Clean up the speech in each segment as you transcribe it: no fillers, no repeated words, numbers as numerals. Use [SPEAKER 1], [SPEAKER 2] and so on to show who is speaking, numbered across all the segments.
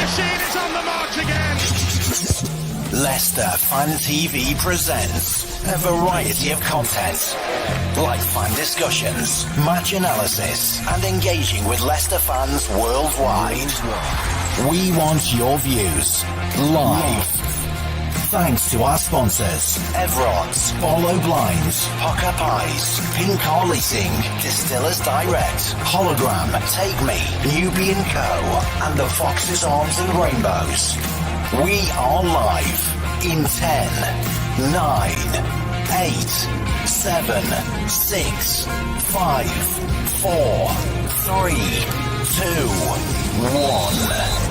[SPEAKER 1] machine is on the march again.
[SPEAKER 2] Leicester Fan TV presents a variety of content, like fan discussions, match analysis, and engaging with Leicester fans worldwide. We want your views live. Thanks to our sponsors, Everards, Barlow Blinds, Pukka Pies, Car Leasing, Distillers Direct, Hollogram, Take Me, Newby Co, and the Foxes, Arms and Rainbows. We are live in 10, 9, 8, 7, 6, 5, 4, 3, 2, 1.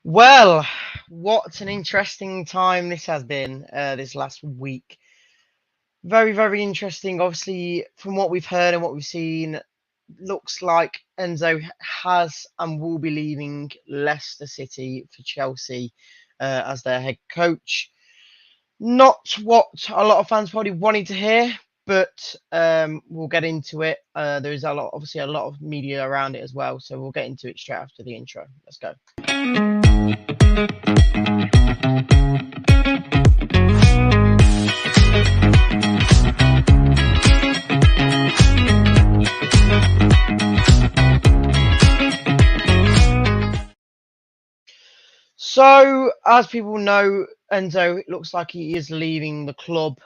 [SPEAKER 3] Well, what an interesting time this has been this last week. Very, very interesting. Obviously, from what we've heard and what we've seen, looks like Enzo has and will be leaving Leicester City for Chelsea as their head coach. Not what a lot of fans probably wanted to hear, but we'll get into it. There is obviously a lot of media around it as well, so we'll get into it straight after the intro. Let's go. So, as people know, Enzo, it looks like he is leaving the club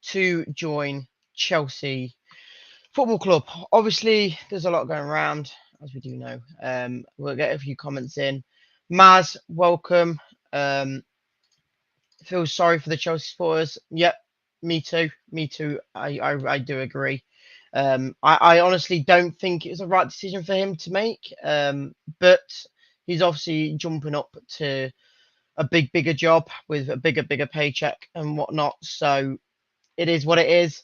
[SPEAKER 3] to join Chelsea Football Club. Obviously, there's a lot going around, as we do know. We'll get a few comments in. Maz, welcome. Feel sorry for the Chelsea supporters. Yep, me too. Me too. I do agree. I honestly don't think it was the right decision for him to make. But he's obviously jumping up to a bigger job with a bigger paycheck and whatnot. So it is what it is.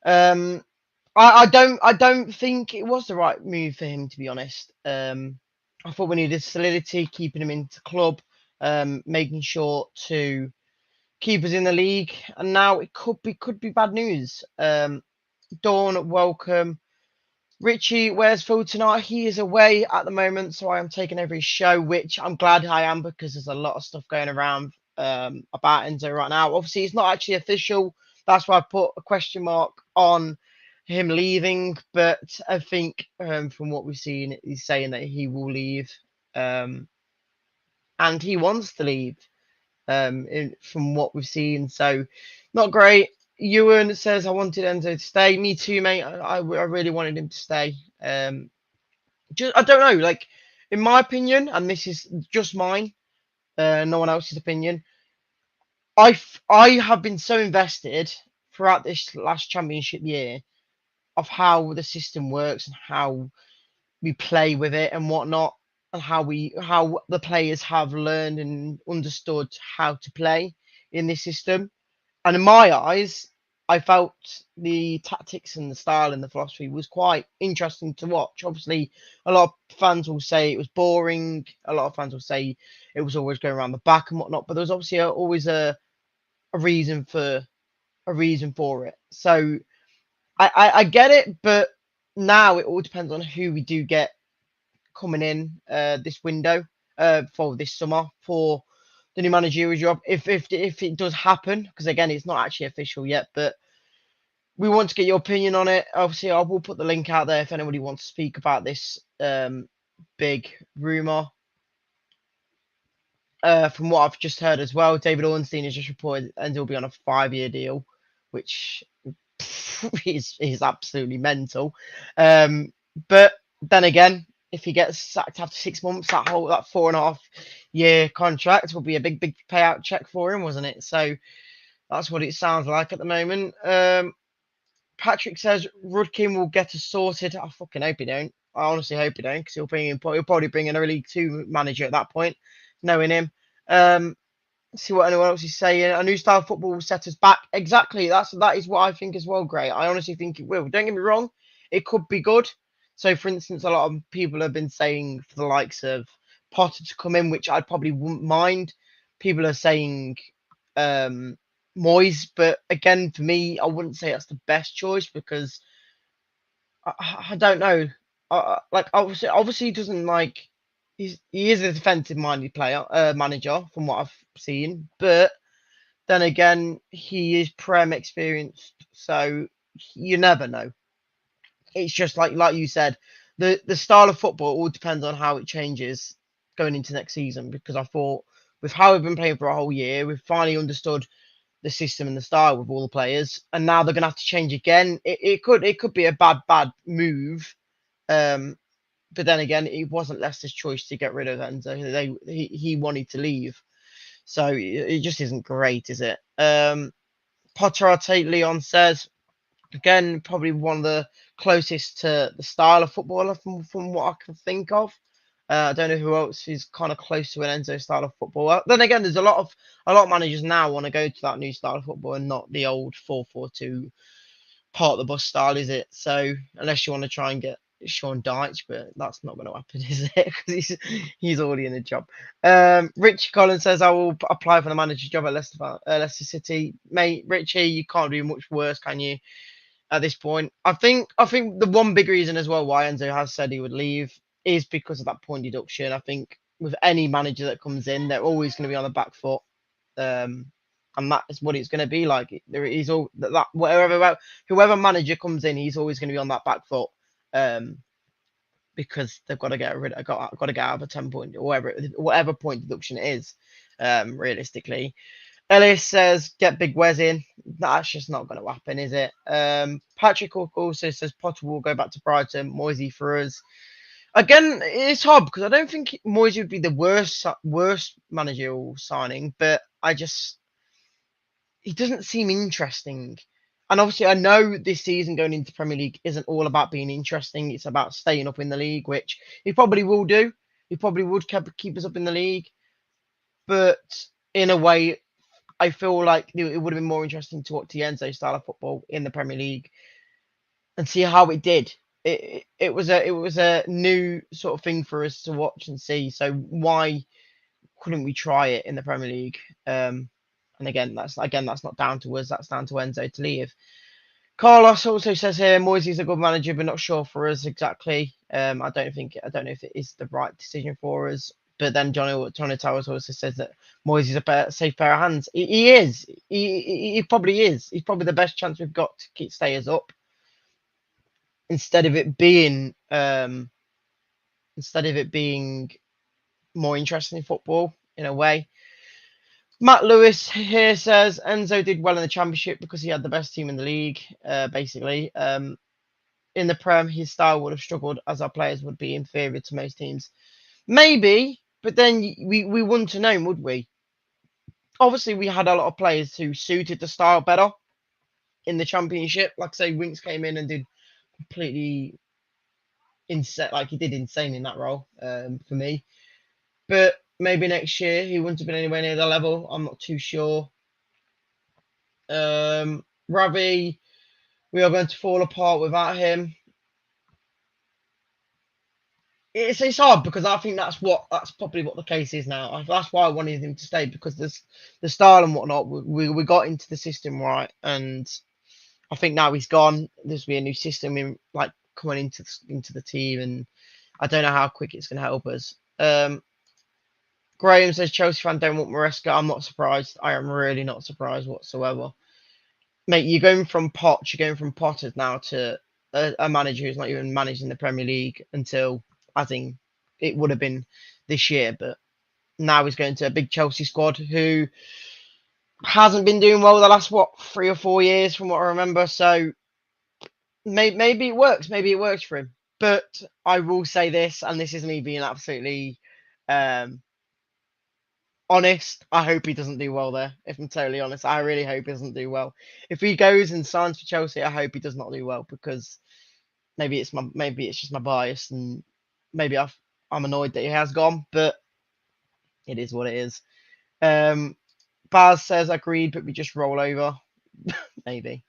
[SPEAKER 3] I don't think it was the right move for him, to be honest. I thought we needed solidity, keeping him into club, making sure to keep us in the league. And now it could be bad news. Dawn, welcome. Richie, where's Phil tonight? He is away at the moment, so I am taking over his show, which I'm glad I am because there's a lot of stuff going around about Enzo right now. Obviously, it's not actually official. That's why I put a question mark on him leaving. But I think from what we've seen, he's saying that he will leave, and he wants to leave. From what we've seen, so not great. Ewan says, I wanted Enzo to stay. Me too, mate. I really wanted him to stay. I don't know. Like, in my opinion, and this is just mine, no one else's opinion, I have been so invested throughout this last championship year of how the system works and how we play with it and whatnot, and how the players have learned and understood how to play in this system. And in my eyes, I felt the tactics and the style and the philosophy was quite interesting to watch. Obviously, a lot of fans will say it was boring. A lot of fans will say it was always going around the back and whatnot. But there was obviously always a reason for it. So I get it, but now it all depends on who we do get coming in this window for this summer for the new managerial job, if it does happen, because again, it's not actually official yet, but we want to get your opinion on it. Obviously, I will put the link out there if anybody wants to speak about this big rumor. From what I've just heard as well, David Ornstein has just reported Enzo will be on a 5-year deal, which is absolutely mental. But then again, if he gets sacked after 6 months, that 4.5-year contract will be a big payout check for him, wasn't it? So that's what it sounds like at the moment. Patrick says Rudkin will get us sorted. I fucking hope he don't. I honestly hope he don't, because he'll probably bring in a League 2 manager at that point, knowing him. See what anyone else is saying. A new style of football will set us back. Exactly. That is what I think as well, Gray. I honestly think it will. Don't get me wrong. It could be good. So, for instance, a lot of people have been saying for the likes of Potter to come in, which I probably wouldn't mind. People are saying Moyes, but again, for me, I wouldn't say that's the best choice because I don't know. Like obviously he doesn't like. He is a defensive minded player, manager from what I've seen, but then again, he is Prem experienced, so you never know. It's just like you said, the style of football all depends on how it changes going into next season. Because I thought with how we've been playing for a whole year, we've finally understood the system and the style with all the players, and now they're gonna have to change again. It could be a bad move. But then again, it wasn't Leicester's choice to get rid of Enzo. He wanted to leave, so it just isn't great, is it? Potter Tate Leon says again, probably one of the closest to the style of footballer from what I can think of. I don't know who else is kind of close to an Enzo style of football. Then again, there's a lot of managers now want to go to that new style of football and not the old 4-4-2 part of the bus style, is it? So unless you want to try and get Sean Dyche, but that's not going to happen, is it? Because he's already in a job. Richie Collins says, I will apply for the manager job at Leicester City. Mate, Richie, you can't do much worse, can you? At this point, I think the one big reason as well why Enzo has said he would leave is because of that point deduction. I think with any manager that comes in, they're always going to be on the back foot. And that is what it's going to be like. There is all that whoever manager comes in, he's always going to be on that back foot, because they've got to got to get out of a 10 point or whatever point deduction it is, realistically. Ellis says, get Big Wes in. That's just not going to happen, is it? Patrick also says Potter will go back to Brighton. Moisey for us. Again, it's hard because I don't think Moisey would be the worst managerial signing, but he doesn't seem interesting. And obviously, I know this season going into Premier League isn't all about being interesting. It's about staying up in the league, which he probably will do. He probably would keep us up in the league. But in a way, I feel like it would have been more interesting to watch the Enzo style of football in the Premier League and see how it did. It was a new sort of thing for us to watch and see. So why couldn't we try it in the Premier League? And again, that's not down to us. That's down to Enzo to leave. Carlos also says here, Moisey's a good manager, but not sure for us exactly. I don't know if it is the right decision for us. But then Johnny Towers also says that Moyes is a safe pair of hands. He is. He probably is. He's probably the best chance we've got to stay us up. Instead of it being more interesting football in a way. Matt Lewis here says Enzo did well in the Championship because he had the best team in the league. Basically, in the Prem, his style would have struggled as our players would be inferior to most teams. Maybe. But then we wouldn't have known, would we? Obviously, we had a lot of players who suited the style better in the Championship. Like, say, Winks came in and did completely insane. Like, he did insane in that role, for me. But maybe next year he wouldn't have been anywhere near the level. I'm not too sure. Ravi, we are going to fall apart without him. It's hard because I think that's probably what the case is now. That's why I wanted him to stay, because the style and whatnot, we got into the system right, and I think now he's gone. There's be a new system coming into the team, and I don't know how quick it's going to help us. Graham says Chelsea fan don't want Maresca. I'm not surprised. I am really not surprised whatsoever. Mate, you're going from Potter now to a manager who's not even managing the Premier League until, I think, it would have been this year, but now he's going to a big Chelsea squad who hasn't been doing well the last 3 or 4 years from what I remember. So maybe it works. Maybe it works for him. But I will say this, and this is me being absolutely honest. I hope he doesn't do well there. If I'm totally honest, I really hope he doesn't do well. If he goes and signs for Chelsea, I hope he does not do well, because maybe it's just my bias, and maybe I'm annoyed that he has gone, but it is what it is. Baz says agreed, but we just roll over. maybe.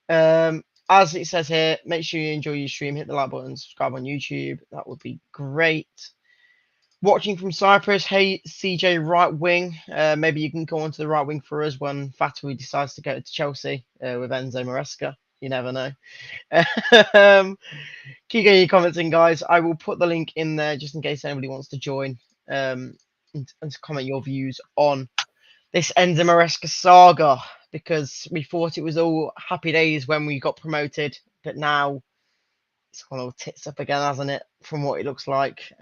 [SPEAKER 3] As it says here, make sure you enjoy your stream, hit the like button, subscribe on YouTube. That would be great. Watching from Cyprus, hey CJ right wing, maybe you can go onto the right wing for us when Fatui decides to go to Chelsea with Enzo Maresca. You never know. Keep getting your comments in, guys. I will put the link in there just in case anybody wants to join and to comment your views on this Enzo Maresca saga, because we thought it was all happy days when we got promoted, but now it's gone all tits up again, hasn't it? From what it looks like.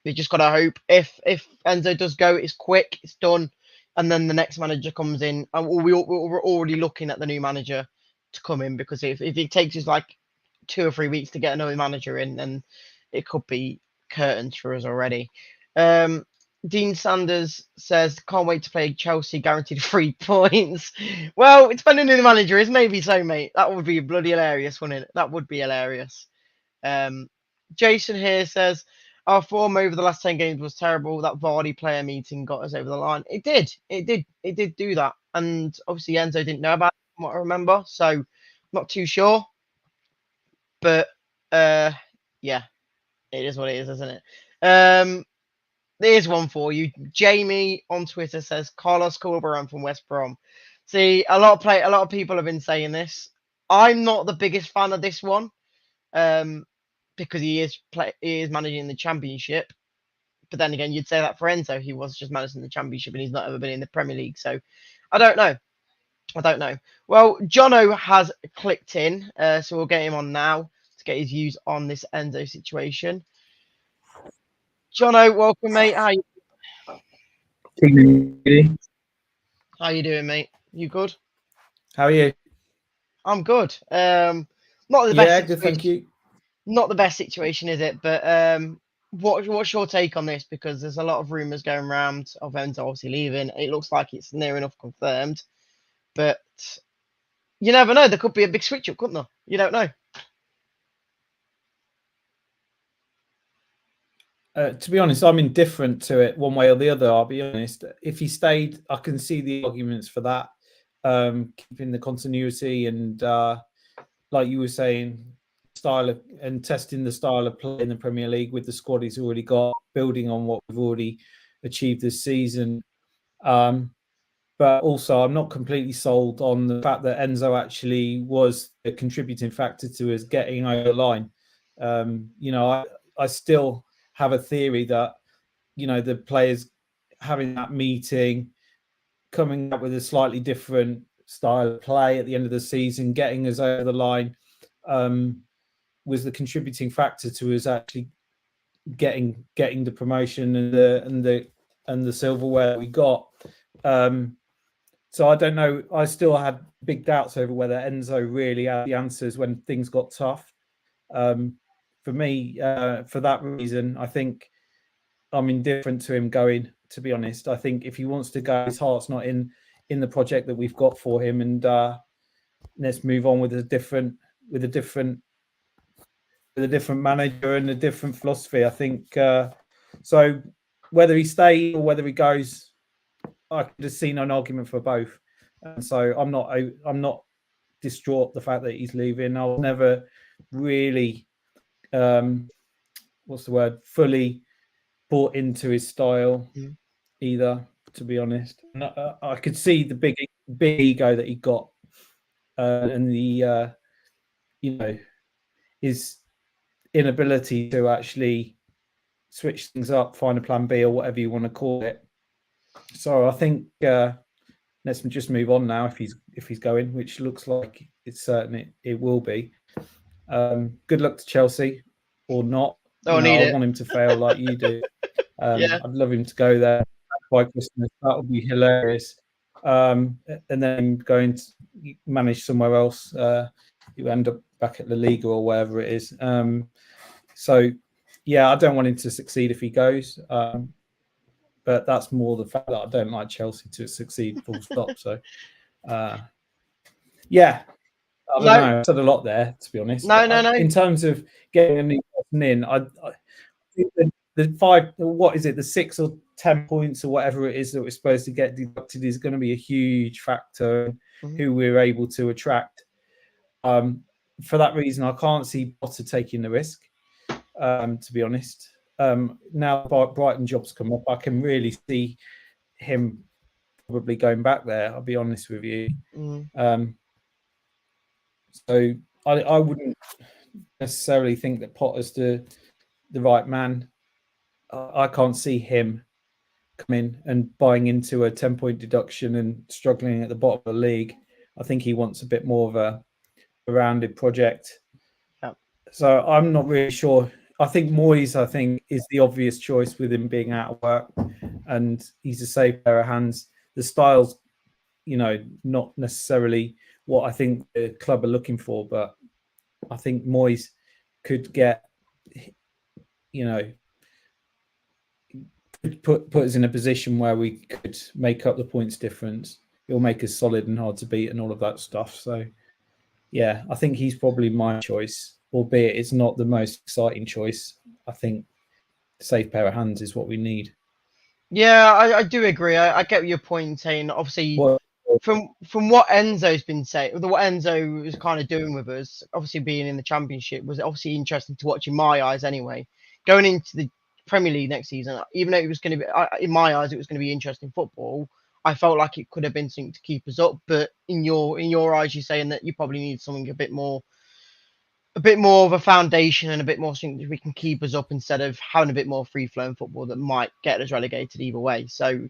[SPEAKER 3] We just gotta hope if Enzo does go, it's quick, it's done, and then the next manager comes in. And we're already looking at the new manager to come in, because if it takes us like 2 or 3 weeks to get another manager in, then it could be curtains for us already. Dean Sanders says, can't wait to play Chelsea, guaranteed 3 points. Well, it's depending who the manager is. Maybe so, mate. That would be bloody hilarious, wouldn't it? That would be hilarious. Jason here says, our form over the last 10 games was terrible. That Vardy player meeting got us over the line. It did do that. And obviously Enzo didn't know about it, from what I remember. So not too sure. But yeah, it is what it is, isn't it? There's one for you. Jamie on Twitter says Carlos Holgram from West Brom. See, a lot of people have been saying this. I'm not the biggest fan of this one, because he is managing the Championship. But then again, you'd say that for Enzo, he was just managing the Championship and he's not ever been in the Premier League. So I don't know. Well, Jono has clicked in, so we'll get him on now to get his views on this Enzo situation. Jono, welcome, mate. How you doing, mate? You good?
[SPEAKER 4] How are you?
[SPEAKER 3] I'm good. Not the best.
[SPEAKER 4] Yeah, good. Thank you.
[SPEAKER 3] Not the best situation, is it? But what's your take on this? Because there's a lot of rumours going around of Enzo obviously leaving. It looks like it's near enough confirmed, but you never know. There could be a big switch up, couldn't there? You don't know.
[SPEAKER 4] To be honest, I'm indifferent to it one way or the other. I'll be honest. If he stayed, I can see the arguments for that, keeping the continuity and, like you were saying, style of and testing the style of play in the Premier League with the squad he's already got, building on what we've already achieved this season. But also, I'm not completely sold on the fact that Enzo actually was a contributing factor to us getting over the line. I still have a theory that, the players having that meeting, coming up with a slightly different style of play at the end of the season, getting us over the line, was the contributing factor to us actually getting the promotion and the silverware we got. So I don't know. I still had big doubts over whether Enzo really had the answers when things got tough. For me, for that reason, I think I'm indifferent to him going, to be honest. I think if he wants to go, his heart's not in the project that we've got for him, and let's move on with a different manager and a different philosophy. I think so. Whether he stays or whether he goes, I could have seen an argument for both. And so I'm not distraught the fact that he's leaving. I was never really fully bought into his style either, to be honest. And I could see the big ego that he got, and the his inability to actually switch things up, find a plan B or whatever you want to call it. So I think let's just move on now if he's going, which looks like it's certain it will be. Good luck to Chelsea or not. I want him to fail like you do.
[SPEAKER 3] Yeah.
[SPEAKER 4] I'd love him to go there by Christmas. That would be hilarious. And then going to manage somewhere else. You end up back at La Liga or wherever it is. So, yeah, I don't want him to succeed if he goes. But that's more the fact that I don't like Chelsea to succeed, full stop. So, yeah, I don't know. I said a lot there, to be honest.
[SPEAKER 3] No.
[SPEAKER 4] In terms of getting a new person in, I think the 5, what is it, the 6 or 10 points or whatever it is that we're supposed to get deducted is going to be a huge factor in who we're able to attract. For that reason, I can't see Potter taking the risk, to be honest. now Brighton jobs come up, I can really see him probably going back there. I'll be honest with you. So I wouldn't necessarily think that Potter's the right man. I can't see him coming and buying into a 10-point deduction and struggling at the bottom of the league. I think he wants a bit more of a rounded project. So I'm not really sure. I think Moyes, is the obvious choice with him being out of work, and he's a safe pair of hands. The style's, not necessarily what I think the club are looking for, but I think Moyes could get, put us in a position where we could make up the points difference. He'll make us solid and hard to beat and all of that stuff. So, yeah, I think he's probably my choice, albeit it's not the most exciting choice. I think safe pair of hands is what we need.
[SPEAKER 3] Yeah, I do agree. I get your point saying, obviously, from what Enzo's been saying, what Enzo was kind of doing with us, obviously being in the Championship, was obviously interesting to watch in my eyes anyway. Going into the Premier League next season, even though it was going to be, in my eyes, it was going to be interesting football, I felt like it could have been something to keep us up. But in your eyes, you're saying that you probably need something a bit more of a foundation and a bit more something that we can keep us up instead of having a bit more free-flowing football that might get us relegated either way. So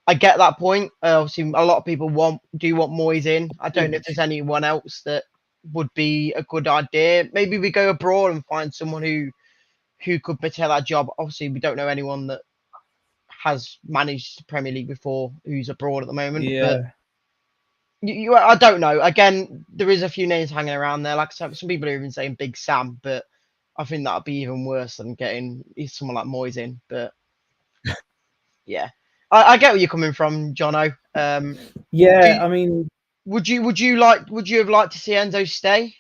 [SPEAKER 3] I get that point. Obviously, a lot of people do want Moyes in. I don't know if there's anyone else that would be a good idea. Maybe we go abroad and find someone who could take that job. Obviously, we don't know anyone that has managed the Premier League before who's abroad at the moment.
[SPEAKER 4] Yeah.
[SPEAKER 3] But I don't know. Again, there is a few names hanging around there. Like some people are even saying Big Sam, but I think that would be even worse than getting someone like Moyes in. But yeah, I get where you're coming from, Jono.
[SPEAKER 4] Yeah, I mean,
[SPEAKER 3] would you have liked to see Enzo stay?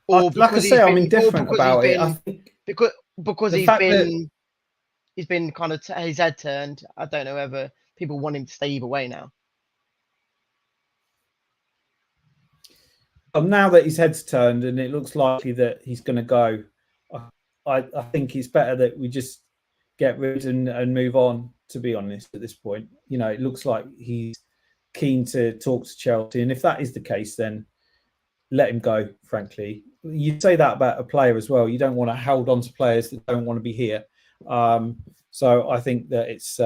[SPEAKER 3] Or
[SPEAKER 4] like I say, I'm indifferent about it. I think
[SPEAKER 3] because he's been kind of his head turned. I don't know whether people want him to stay either way now.
[SPEAKER 4] Well, now that his head's turned and it looks likely that he's going to go, I think it's better that we just get rid and move on, to be honest, at this point. It looks like he's keen to talk to Chelsea. And if that is the case, then let him go, frankly. You say that about a player as well. You don't want to hold on to players that don't want to be here. So I think that it's,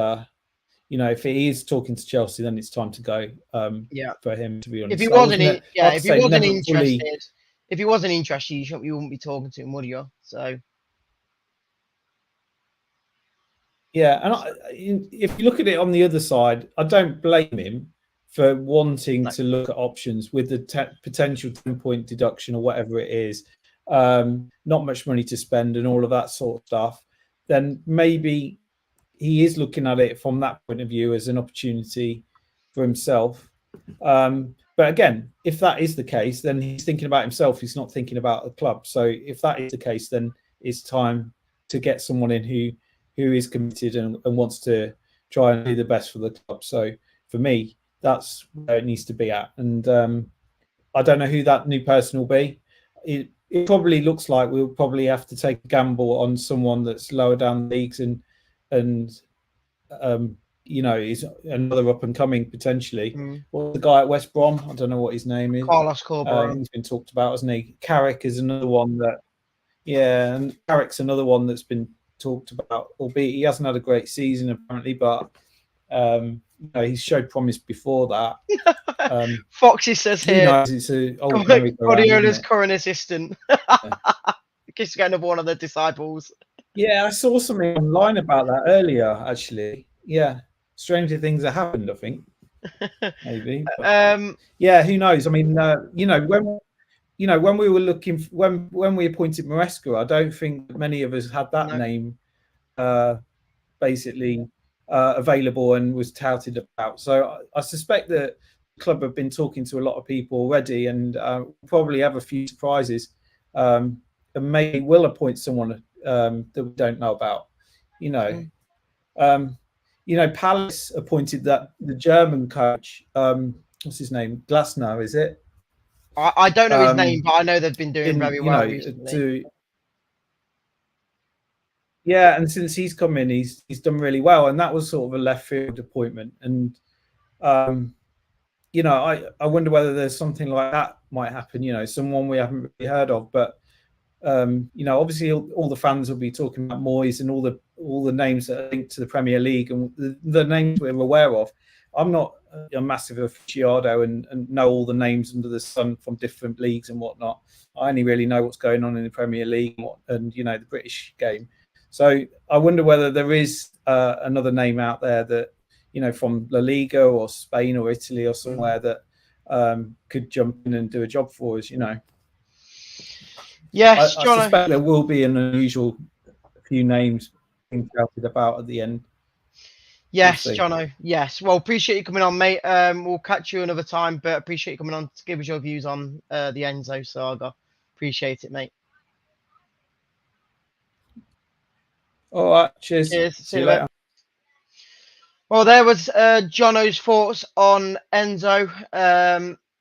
[SPEAKER 4] if he is talking to Chelsea, then it's time to go for him, to be honest.
[SPEAKER 3] If he wasn't interested, you wouldn't be talking to him, would you? So.
[SPEAKER 4] Yeah, and if you look at it on the other side, I don't blame him for wanting to look at options with the potential 10-point deduction or whatever it is, not much money to spend and all of that sort of stuff. Then maybe he is looking at it from that point of view as an opportunity for himself. But again, if that is the case, then he's thinking about himself. He's not thinking about the club. So if that is the case, then it's time to get someone in who is committed and wants to try and do the best for the club. So for me, that's where it needs to be at. And I don't know who that new person will be. It probably looks like we'll probably have to take a gamble on someone that's lower down the leagues and is another up and coming potentially. Or the guy at West Brom, I don't know what his name is.
[SPEAKER 3] Carlos Corberán.
[SPEAKER 4] He's been talked about, hasn't he? Carrick is another one and Carrick's another one that's been talked about, albeit he hasn't had a great season apparently, but he's showed promise before that.
[SPEAKER 3] Foxy says here,
[SPEAKER 4] it's
[SPEAKER 3] Guardiola's current assistant. Just get another one of the disciples.
[SPEAKER 4] Yeah, I saw something online about that earlier, actually. Yeah, stranger things have happened, I think. Maybe. But, yeah, who knows? I mean, when we were looking, when we appointed Maresca, I don't think many of us had that name basically available and was touted about. So I suspect that the club have been talking to a lot of people already and probably have a few surprises and maybe will appoint someone that we don't know about. Palace appointed the German coach. What's his name? Glasner, is it?
[SPEAKER 3] I don't know his name, but I know they've been doing very well recently.
[SPEAKER 4] Yeah, and since he's come in, he's done really well, and that was sort of a left field appointment. And you know, I wonder whether there's something like that might happen. You know, someone we haven't really heard of, but you know, obviously all the fans will be talking about Moyes and all the names that are linked to the Premier League and the names we're aware of. I'm not a massive aficionado and know all the names under the sun from different leagues and whatnot. I only really know what's going on in the Premier League and you know, the British game. So I wonder whether there is another name out there that, you know, from La Liga or Spain or Italy or somewhere that could jump in and do a job for us, you know.
[SPEAKER 3] Yes,
[SPEAKER 4] I suspect there will be an unusual few names being shouted about at the end.
[SPEAKER 3] Yes, Jono. Yes. Well, appreciate you coming on, mate. We'll catch you another time, but appreciate you coming on to give us your views on the Enzo saga. Appreciate it, mate.
[SPEAKER 4] All right. Cheers.
[SPEAKER 3] See you later. Well, there was Jono's thoughts on Enzo.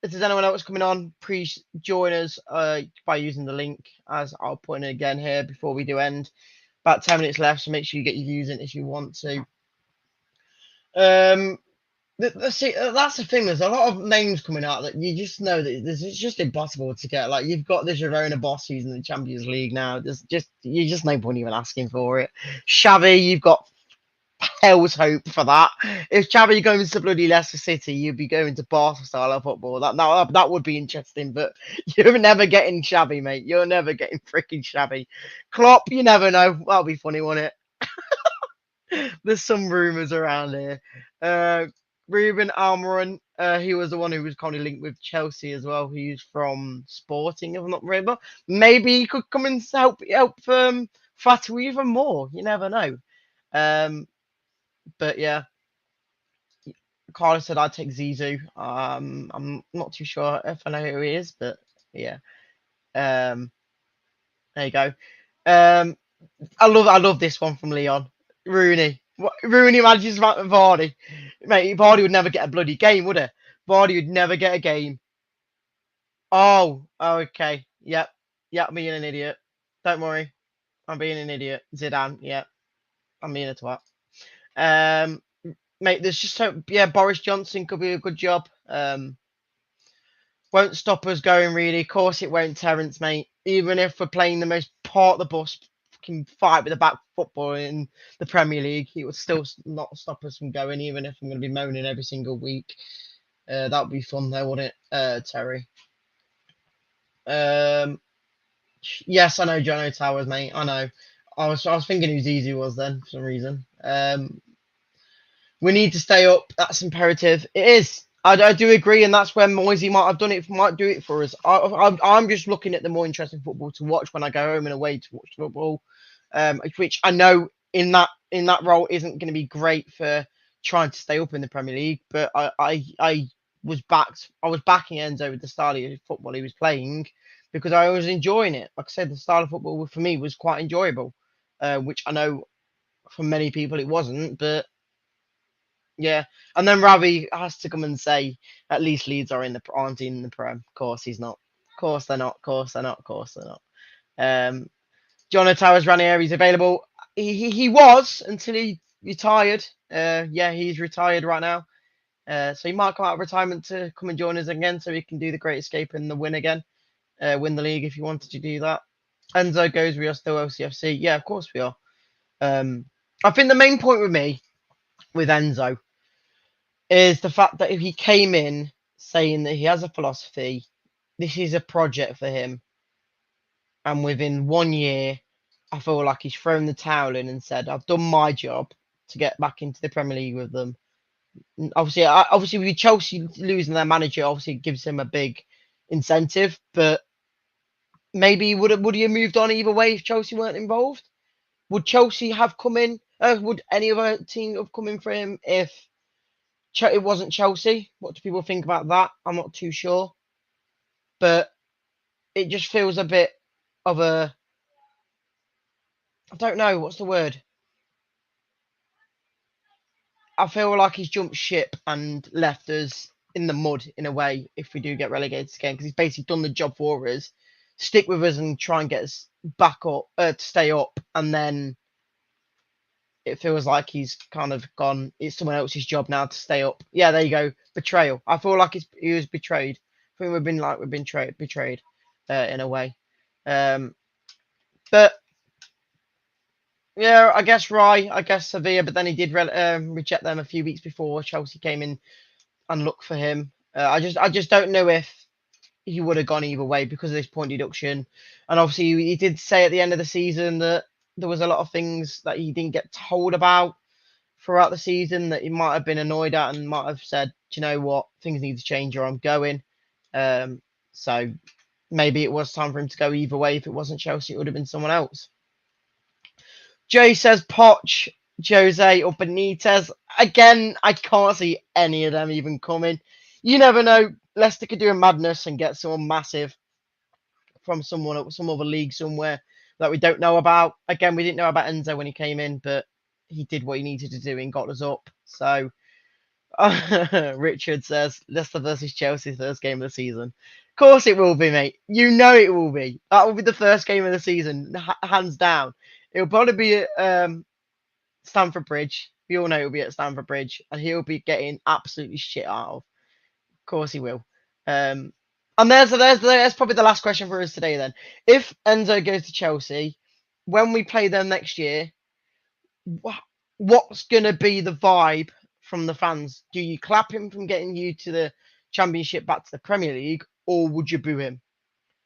[SPEAKER 3] If there's anyone else coming on, please join us by using the link, as I'll put in again here before we do end. About 10 minutes left, so make sure you get your views in if you want to. See, that's the thing. There's a lot of names coming out that you just know that it's just impossible to get. Like, you've got the Girona boss who's in the Champions League now. You just no point even asking for it. Xavi, you've got hell's hope for that. If Xavi goes to bloody Leicester City, you'd be going to Barca style of football. That would be interesting, but you're never getting Xavi, mate. You're never getting freaking Xavi. Klopp, you never know. That'll be funny, won't it? There's some rumours around here. Ruben Almiron, he was the one who was kind of linked with Chelsea as well. He's from Sporting, if I'm not remember. Maybe he could come and help Fatu even more. You never know. But yeah, Carlos said I'd take Zizou. I'm not too sure if I know who he is, but yeah. There you go. I love this one from Leon. Rooney. Rooney manages Vardy. Mate, Vardy would never get a bloody game, would he? Vardy would never get a game. Oh, okay. Yep. I'm being an idiot. Don't worry. I'm being an idiot. Zidane. Yep. I'm being a twat. Mate, there's just Boris Johnson could be a good job. Won't stop us going, really. Of course it won't, Terence, mate. Even if we're playing the most part of the bus fucking fight with the back football in the Premier League, it would still not stop us from going, even if I'm going to be moaning every single week. That would be fun, though, wouldn't it, Terry? Yes, I know Jono Towers, mate. I know. I was thinking who Zizou was then, for some reason. We need to stay up. That's imperative. It is. I do agree, and that's where Moisey might do it for us. I'm just looking at the more interesting football to watch when I go home and away to watch football, which I know in that role isn't going to be great for trying to stay up in the Premier League. But I was backing Enzo with the style of football he was playing because I was enjoying it. Like I said, the style of football for me was quite enjoyable, which I know for many people it wasn't, but. Yeah, and then Ravi has to come and say at least Leeds aren't in the Prem. Of course he's not. Of course they're not. Of course they're not. Of course they're not. John Towers Ranieri's available. He was until he retired. Yeah, he's retired right now. So he might come out of retirement to come and join us again, so he can do the Great Escape and the win again, win the league if he wanted to do that. Enzo goes, we are still LCFC. Yeah, of course we are. I think the main point with me, with Enzo, is the fact that if he came in saying that he has a philosophy, this is a project for him, and within 1 year, I feel like he's thrown the towel in and said, I've done my job to get back into the Premier League with them. Obviously with Chelsea losing their manager, obviously it gives him a big incentive, but maybe would he have moved on either way if Chelsea weren't involved? Would Chelsea have come in? Would any other team have come in for him if it wasn't Chelsea? What do people think about that? I'm not too sure. But it just feels a bit of a... I don't know. What's the word? I feel like he's jumped ship and left us in the mud in a way if we do get relegated again, because he's basically done the job for us. Stick with us and try and get us back up to stay up, and then it feels like he's kind of gone. It's someone else's job now to stay up. Yeah, there you go. Betrayal. I feel like he was betrayed. I think we've been betrayed in a way. But yeah, I guess Rye, I guess Sevilla, but then he did reject them a few weeks before Chelsea came in and looked for him. I just don't know if he would have gone either way because of this point deduction. And obviously, he did say at the end of the season that there was a lot of things that he didn't get told about throughout the season that he might have been annoyed at and might have said, do you know what, things need to change or I'm going. So maybe it was time for him to go either way. If it wasn't Chelsea, it would have been someone else. Jay says Poch, Jose or Benitez. Again, I can't see any of them even coming. You never know. Leicester could do a madness and get someone massive from some other league somewhere that we don't know about. Again, we didn't know about Enzo when he came in, but he did what he needed to do and got us up. So Richard says Leicester versus Chelsea, first game of the season. Of course it will be, mate. You know it will be. That will be the first game of the season, hands down. It'll probably be at Stamford Bridge. We all know it'll be at Stamford Bridge, and he'll be getting absolutely shit out of. Of course he will. And there's probably the last question for us today then. If Enzo goes to Chelsea, when we play them next year, what's going to be the vibe from the fans? Do you clap him from getting you to the Championship back to the Premier League, or would you boo him?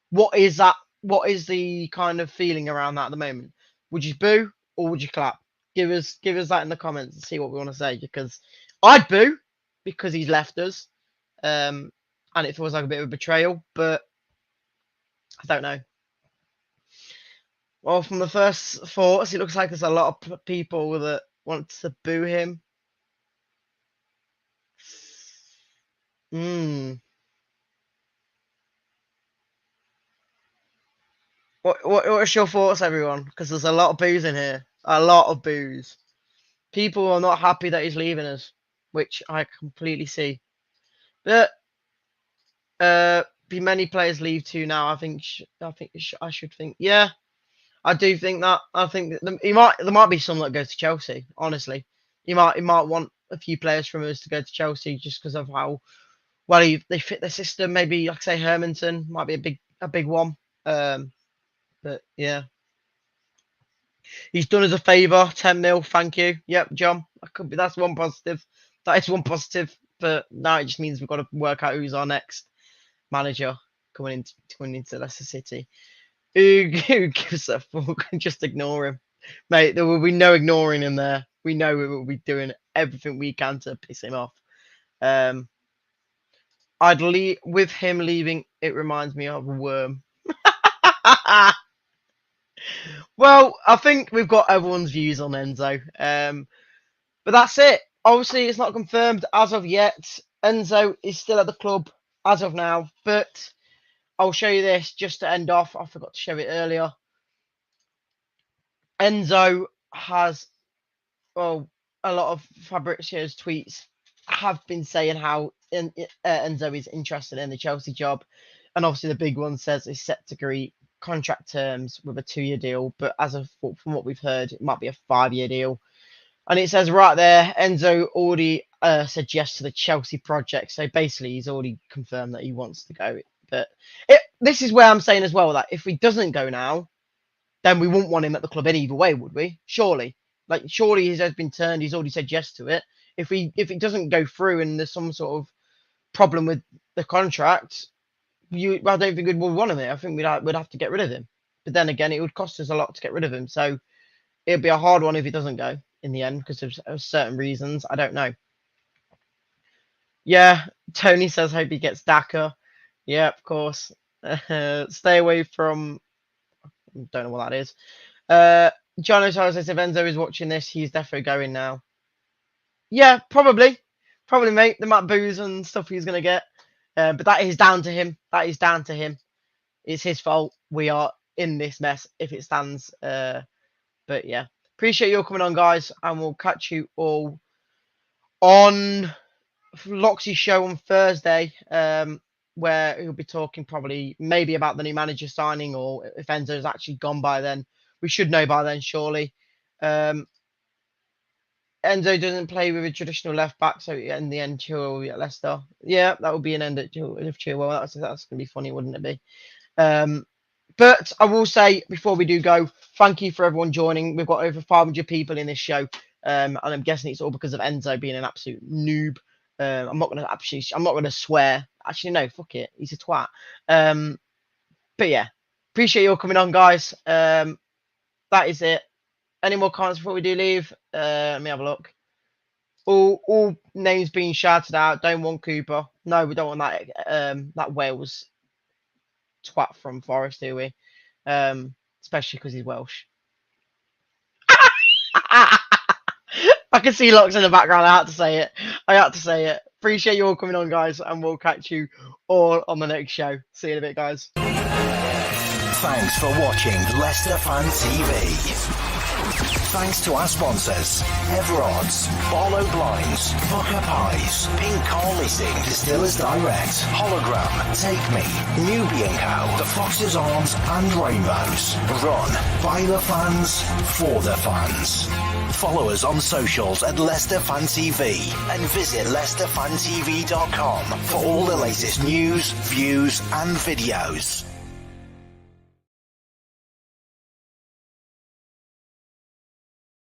[SPEAKER 3] What is that? What is the kind of feeling around that at the moment? Would you boo or would you clap? Give us that in the comments and see what we want to say, because I'd boo because he's left us. And it feels like a bit of a betrayal, but I don't know. Well, from the first thoughts, it looks like there's a lot of people that want to boo him. What's your thoughts, everyone? Because there's a lot of boos in here. A lot of boos. People are not happy that he's leaving us, which I completely see. But be many players leave too now. I should think. Yeah, I do think that. I think that there might be some that go to Chelsea. Honestly, he might want a few players from us to go to Chelsea just because of how well they fit the system. Maybe like I say Hermanson might be a big one. But yeah, he's done us a favour. 10 mil, thank you. Yep, John. That's one positive. That is one positive. But now it just means we've got to work out who's our next manager coming into Leicester City. Who gives a fuck? Just ignore him, mate. There will be no ignoring him there. We know we will be doing everything we can to piss him off. I'd leave with him leaving. It reminds me of a worm. Well, I think we've got everyone's views on Enzo. But that's it. Obviously, it's not confirmed as of yet. Enzo is still at the club as of now, but I'll show you this just to end off. I forgot to show it earlier. Enzo has, well, a lot of Fabrizio's tweets have been saying how Enzo is interested in the Chelsea job. And obviously the big one says he's set to agree contract terms with a 2-year deal. But from what we've heard, it might be a 5-year deal. And it says right there, Enzo already said yes to the Chelsea project. So basically, he's already confirmed that he wants to go. But this is where I'm saying as well that if he doesn't go now, then we wouldn't want him at the club either way, would we? Surely. Surely his head's been turned. He's already said yes to it. If it doesn't go through and there's some sort of problem with the contract, I don't think we'd want him here. I think we'd have to get rid of him. But then again, it would cost us a lot to get rid of him. So it'd be a hard one if he doesn't go in the end because of certain reasons. I don't know. Yeah, Tony says hope he gets Daka. Yeah, of course. Stay away from. Don't know what that is. John O'Sara says if Enzo is watching this, he's definitely going now. Yeah, probably, mate. The Matt boos and stuff he's gonna get, but that is down to him. It's his fault. We are in this mess if it stands. But yeah, appreciate you all coming on, guys, and we'll catch you all on Loxy's show on Thursday, where he'll be talking probably maybe about the new manager signing, or if Enzo's actually gone by then. We should know by then, surely. Enzo doesn't play with a traditional left back, so in the end, Chilwell will be at Leicester. Yeah, that would be an end at Chilwell. That's going to be funny, wouldn't it be? But I will say, before we do go, thank you for everyone joining. We've got over 500 people in this show, and I'm guessing it's all because of Enzo being an absolute noob. I'm not gonna swear. Actually, no, fuck it. He's a twat. But yeah, appreciate you all coming on, guys. That is it. Any more comments before we do leave? Let me have a look. All names being shouted out. Don't want Cooper. No, we don't want that Wales twat from Forest, do we? Especially because he's Welsh. I can see Locks in the background. I had to say it. Appreciate you all coming on, guys, and we'll catch you all on the next show. See you in a bit, guys.
[SPEAKER 2] Thanks for watching Leicester Fan TV. Thanks to our sponsors, Everards, Barlow Blinds, Pukka Pies, Car Leasing, Distillers Direct, Hollogram, Take Me, Newby Co, The Fox's Arms and Rainbows. Run by the fans, for the fans. Follow us on socials at Leicester Fan TV and visit leicesterfantv.com for all the latest news, views and videos.